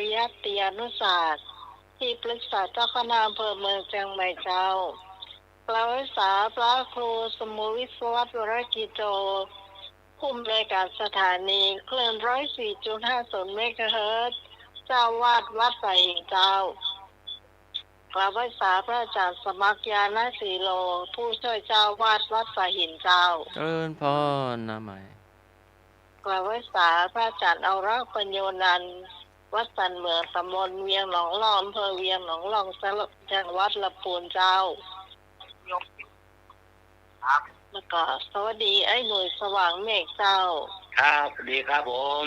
ริยัติยานุศาสตร์ที่ปรึกษาเจ้าคณะอำเภอเมืองเชียงใหม่เจ้าพระวิสาพระครูสมุวิศวัตวรกิจโจผู้อำนวยการสถานีคลื่น104.50 เมกะเฮิรตซ์เจ้าวาดวัดไผ่หิงเจ้าพระวิสาพระอาจารย์สมัครยาณสีโลผู้ช่วยเจ้าวาดวัดไผ่หินเจ้าเจริญพรนะใหม่พระวิสาพระอาจารย์เอารักษ์ปัญโยนันท์วัดสันเหมืองตำบลเวียงหนองลองอำเภอเวียงหนองลองจังหวัดลำพูนเจ้าแล้วก็สวัสดีไอ้หน่วยสว่างเมฆเจ้าครับสวัสดีครับผม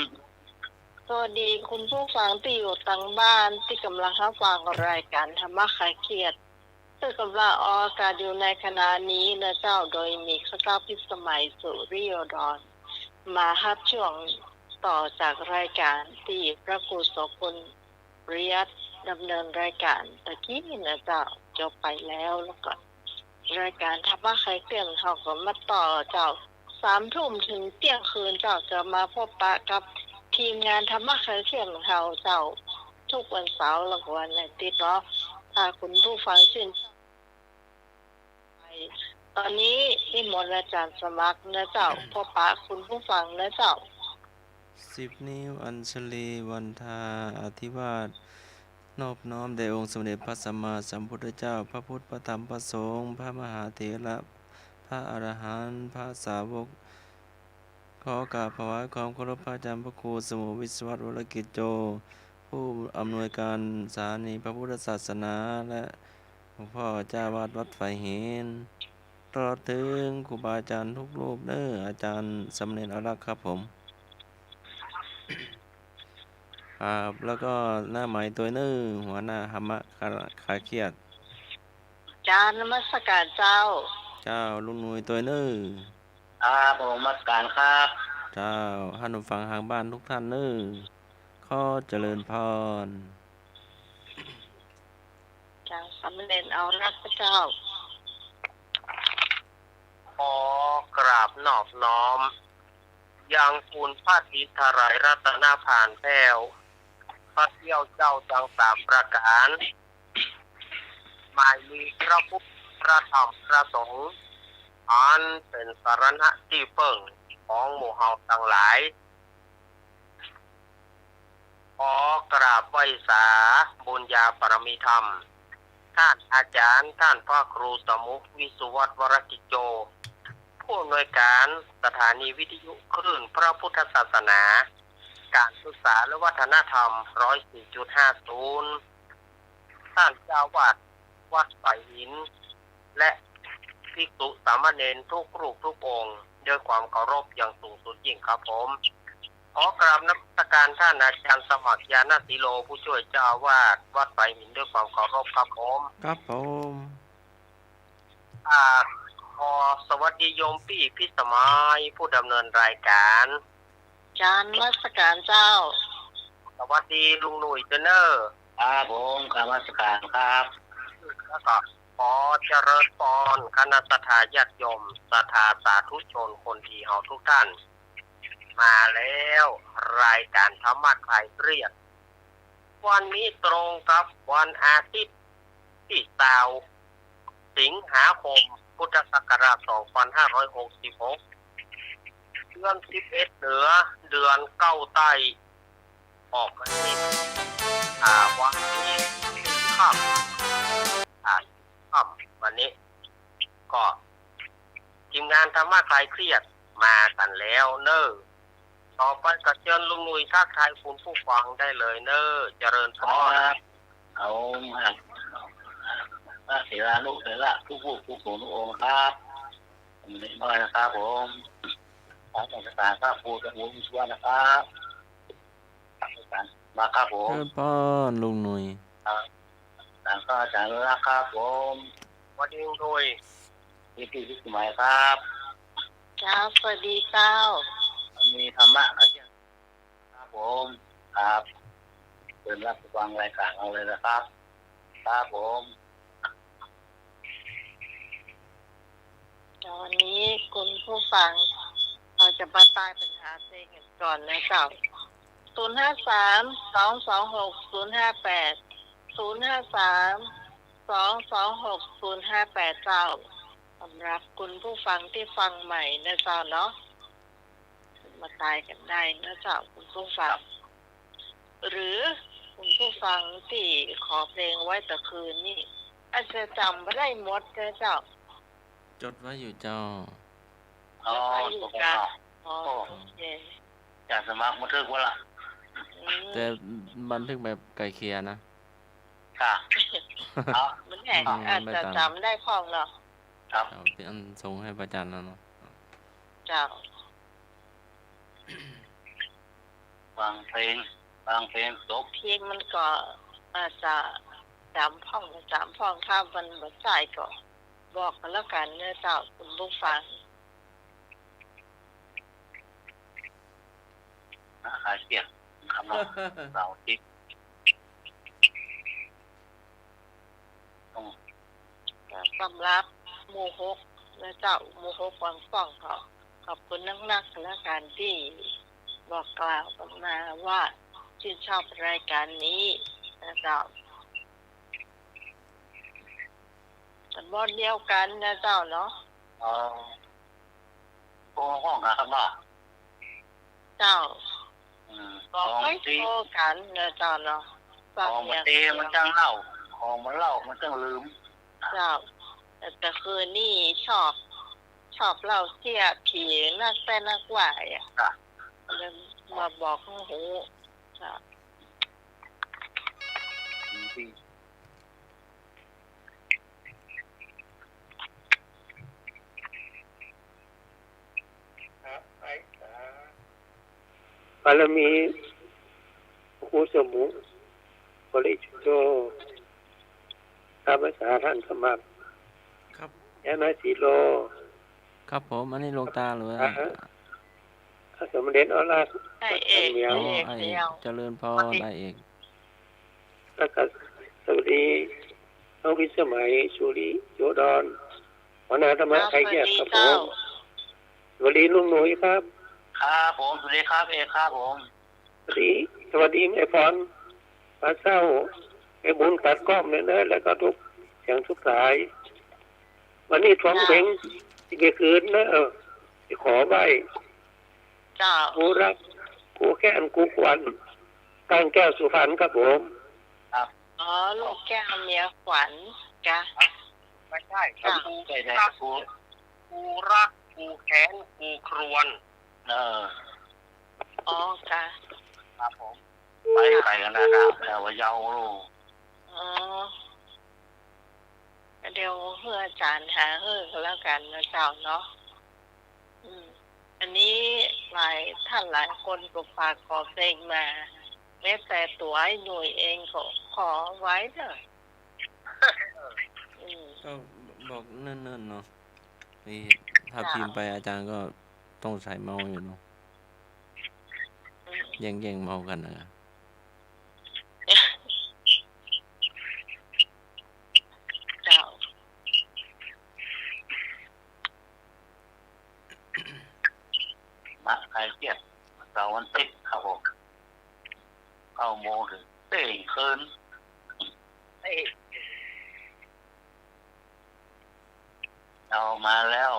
สวัสดีคุณผู้ฟังที่อยู่ทางบ้านที่กำลังรับฟังรายการธรรมะคลายเครียดซึ่งกำลังออกอากาศอยู่ในขณะนี้นะเจ้าโดยมีข้าเจ้าพิสมัยสุริโยดรมาฮับช่วงต่อจากรายการที่พระครูโสพลปริยัติดำเนินรายการตะกี้นะเจ้าจบไปแล้วก็รายการธรรมะคลายเครียดเขาก็มาต่อเจ้า3 ทุ่มถึงเที่ยงคืนเจ้าจะมาพบปะกับทีมงานธรรมะคลายเครียดของเราเจ้าทุกวันเสาร์และวันอาทิตย์เนาะถ้าคุณผู้ฟังชื่นตอนนี้ที่มนต์อาจารย์สมัครนะเจ้าพบปะคุณผู้ฟังนะเจ้า10 นิ้วอัญชลีวันทาอธิวาสนอบน้อมแด่องค์สมเด็จพระสัมมาสัมพุทธเจ้าพระพุทธพระธรรมพระสงฆ์พระมหาเถระพระอรหันต์พระสาวกขอกราบถวายความเคารพพระอาจารย์พระครูสมุวิศวัตวรกิจโจผู้อำนวยการสถานีพระพุทธศาสนาและหลวงพ่อเจ้าวาดวัดไผ่หินตลอดถึงครูบาอาจารย์ทุกรูปอาจารย์สำเร็จอารักษ์ครับผมครับแล้วก็หน้าใหม่ตัวหัวหน้าธรรมะคลายเครียดจารย์นมัสการเจ้าเจ้าลุงหนุ่ยตัวผมมาการครับเจ้าท่านผู้ฟังทางบ้านทุกท่านขอเจริญพรจารย์สำเร็จเอารักพระเจ้าขอกราบนอบน้อมยังคุณพระทิทรายรัตนาผ่านแก้วพระเที่ยวเจ้าจัง3 ประการหมายมีพระพุทธพระธรรมพระสงฆ์อันเป็นสรณะที่เพิ่งของหมู่เฮาทั้งหลายขอกราบไหว้สาบุญญาปรมีธรรมท่านอาจารย์ท่านพระครูสมุวิศวัตวรกิจโจผู้อำนวยการสถานีวิทยุคลื่นพระพุทธศาสนาการศึกษาและวัฒนธรรม104.50ท่านเจ้าวาดวัดไผ่หินและภิกษุสามเณรทุกรูปทุกองค์ด้วยความเคารพอย่างสูงสุดยิ่งครับผมขอกราบนมัสการท่านอาจารย์สมัครยาณสีโลผู้ช่วยเจ้าอาวาสวัดไผ่หินด้วยความเคารพครับผมครับผมขอสวัสดีโยมพี่พิสมัยผู้ดำเนินรายการจารย์นมัสการเจ้าสวัสดีลุงหนุ่ยเจเนอร์ครับผมกรรมสการครับแล้วก็ขอเจริญพรคณะสัตยาญาติโยมศรัทธาสาธุชนคนดีเฮาทุกท่านมาแล้วรายการธรรมะคลายเครียดวันนี้ตรงกับวันอาทิตย์ที่9 สิงหาคมพุทธศักราช2566เดือน11เหนือเดือน9ใต้ออกกันที่วันนี้ค่ำวันนี้ก็ทีมงานธรรมะคลายเครียดมากันแล้วต่อไปก็เชิญลุงหนุ่ยทักทายคุณผู้ฟังได้เลยเจริญพรเอาพระเถระลูกเถระผู้ผู้สูงทุกองค์ครับผมเล็กน้อยนะครับผมขอสังฆทานพระครูสมุวิศวะนะครับมาครับผมเชิญพรลุงหนุ่ยทางก็อาจารย์รักครับผมสวัสดีลุงหนุ่ยพี่สมัยครับเจ้าสวัสดีเจ้ามีธรรมะครับผมครับเปิดรับฟังรายการเอาเลยนะครับครับผมวันนี้คุณผู้ฟังเราจะมาใต้ปัญหาเศรษฐกิจก่อนนะเจ้า 053-226-058 053-226-058เจ้าสำหรับคุณผู้ฟังที่ฟังใหม่นะเจ้าเนาะมาตายกันได้นะเจ้าคุณผู้ฟังหรือคุณผู้ฟังที่ขอเพลงไว้แต่คืนนี่อาจจะจำไม่ได้หมดนะเจ้าจดไว้อยู่เจ้าอ๋อตกลงอ๋อโอเคอยากสมัครบันทึกว่าล่ะแต่บันทึกแบบไกลเคียนะค่ะมันแหงอาจจะจำได้คล่องเนาะครับที่อันส่งให้ประจันแล้วเนาะเจ้าฟังเพลงจบเพลงมันก็อาจจะจำพ่องถ้ามันบ่ใจก็บอกกันแล้วกันเนื้อเจ้าคุณผู้ฟังหายเปียกคำนองเราติ๊กสำหรับหมู่หกและเจ้าหมู่หกฟังฟังเขาขอบคุณนักๆและการที่บอกกล่าวกันมาว่าชื่นชอบรายการนี้นะเจ้าแต่บทเดียวกันนะเจ้าเนาะห้องครับเนาะเจ้าบอกให้โทรกันนะเจ้าเนาะของมันเตมันจังเล่าของมันเล่ามันจังลืมเจ้าแต่คืนนี่ชอบเล่าเที่ยผีนักแต่นักหวายอ่ะแล้วมาบอกให้หูจ้ะบารมีครูสมุบริจุโตตามภาษาท่านสมัครครับยานาสีโลครับผมอันนี้หลวงตาหรือสมเด็จอรหันต์ได้เอกเจริญพรได้เอกแล้วก็สวัสดีน้องพิสมัยสุริโยดอนหัวหน้าธรรมะไทยแยกครับผมสวัสดีลุงหนุ่ยครับครับผมสวัสดีครับเอกครับผมสวัสดีแม่พรพระเศร้าไอ้บุญตัดก้อมเนื้อแล้วก็ทุกอย่างทุกสายวันนี้ท้องเพลงที่ไปคืนนะขอไว้กูรักกูแค่นกูควันตั้งแก้วสุพรรณครับผมครับลูกแก้วเมียขวัญจ้ะไม่ใช่ครับกูรักกูแค้นกูครวนจ้ะครับผมไปกันนะครับแต่ว่าเยาลูกเดี๋ยวเพื่ออาจารย์หาก็แล้วกันนะเจ้าเนาะอันนี้หลายท่านหลายคนก็ฝากขอเพลงมาแม้แต่ตัวไอ้หน่วยเองก็ขอไว้เลยก็บอกเนิ่นๆเนาะถ้าพิมพ์ไปอาจารย์ก็ต้องใส่เมาส์อยู่เนาะแย่งเมากันนะเจ้ามาใครเกียรติเราวันติดครับผม9 โมงถึงเต้งคืนเรามาแล้ว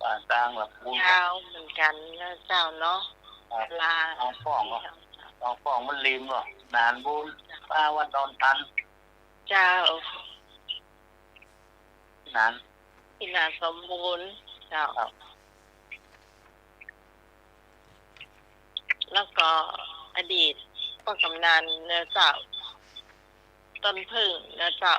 ป่าตางแบบยาวเหมือนกันนะเจ้าเนาะลาเอาฟ้องมันริมหรอนานบุญป้าวันดอนตันเจ้านั้นที่นาสมบูรณ์เจ้าแล้วก็อดีตป้ากำนันเนื้อเจ้าต้นพึ่งเนื้อเจ้า